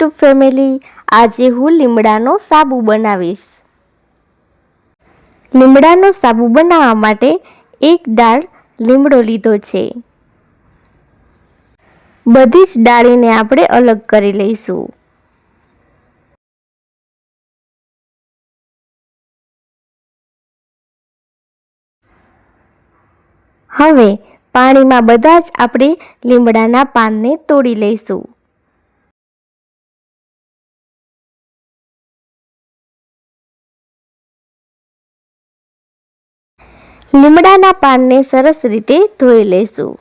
YouTube family, આજે હું લીમડાનો સાબુ બનાવીશ। લીમડાનો સાબુ બનાવવા માટે એક ડાળ લીમડો લીધો છે। બધી જ ડાળીને આપણે અલગ કરી લઈશું। હવે પાણીમાં બધા જ આપણે લીમડાના પાનને તોડી લઈશું। લીમડાના પાનને સરસ રીતે ધોઈ લઈશું।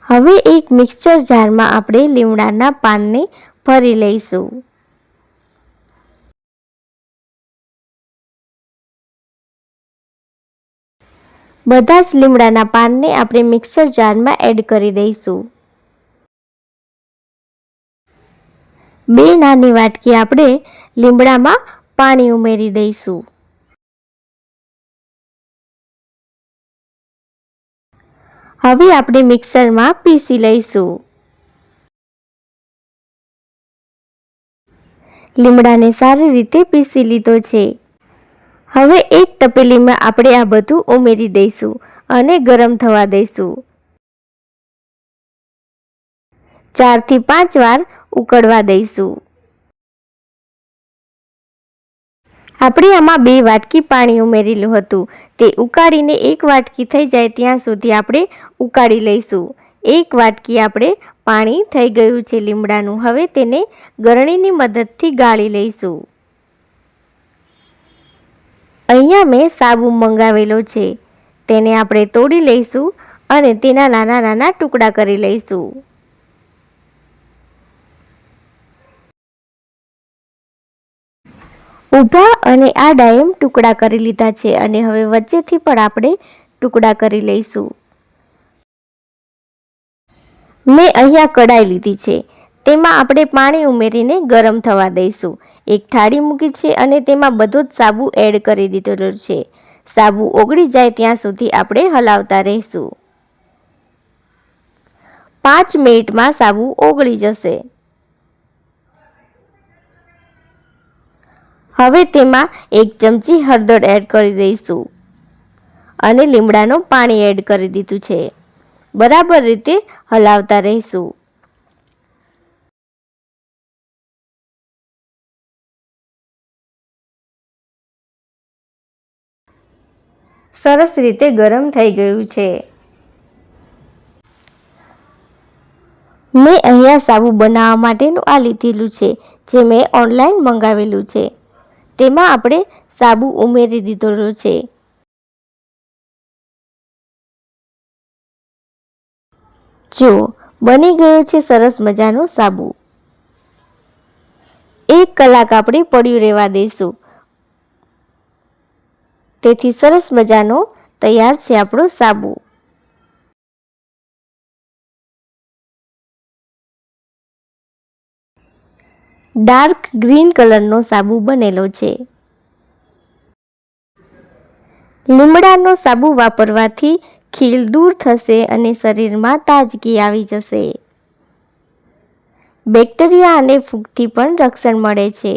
હવે એક મિક્સર જારમાં આપણે લીમડાના પાનને ભરી લઈશું। બધા જ લીમડાના પાનને આપણે મિક્સર જારમાં એડ કરી દઈશું। 2 નાની વાટકી આપણે લીમડામાં પાણી ઉમેરી દઈશું। હવે આપણે મિક્સરમાં પીસી લઈશું। લીમડાને સારી રીતે પીસી લીધો છે। હવે એક તપેલીમાં આપણે આ બધું ઉમેરી દઈશું અને ગરમ થવા દઈશું। 4 થી 5 વાર ઉકળવા દઈશું। આપણે આમાં 2 વાટકી પાણી ઉમેરેલું હતું, તે ઉકાળીને 1 વાટકી થઈ જાય ત્યાં સુધી આપણે ઉકાળી લઈશું। 1 વાટકી આપણે પાણી થઈ ગયું છે લીમડાનું। હવે તેને ગરણીની મદદથી ગાળી લઈશું। અહીંયા મેં સાબુ મંગાવેલો છે, તેને આપણે તોડી લઈશું અને તેના નાના નાના ટુકડા કરી લઈશું। ઊભા અને આડા એમ ટુકડા કરી લીધા છે અને હવે વચ્ચેથી પણ આપણે ટુકડા કરી લઈશું। મેં અહીંયા કડાઈ લીધી છે, તેમાં આપણે પાણી ઉમેરીને ગરમ થવા દઈશું। એક થાળી મૂકી છે અને તેમાં બધો જ સાબુ એડ કરી દીધેલો છે। સાબુ ઓગળી જાય ત્યાં સુધી આપણે હલાવતા રહીશું। 5 મિનિટમાં સાબુ ઓગળી જશે। હવે તેમાં 1 ચમચી હળદર એડ કરી દઈશું અને લીમડાનું પાણી એડ કરી દીધું છે। બરાબર રીતે હલાવતા રહીશું। સરસ રીતે ગરમ થઈ ગયું છે। મેં અહીંયા સાબુ બનાવવા માટેનું આ લીધેલું છે, જે મેં ઓનલાઈન મંગાવેલું છે। તેમાં આપણે સાબુ ઉમેરી દીધેલો છે। જો બની ગયો છે સરસ મજાનો સાબુ। 1 કલાક આપણે પડ્યું રહેવા દઈશું, તેથી સરસ મજાનો તૈયાર છે આપણો સાબુ। ડાર્ક ગ્રીન કલરનો સાબુ બનેલો છે। લીમડાનો સાબુ વાપરવાથી ખીલ દૂર થશે અને શરીરમાં તાજગી આવી જશે। બેક્ટેરિયા અને ફૂગથી પણ રક્ષણ મળે છે।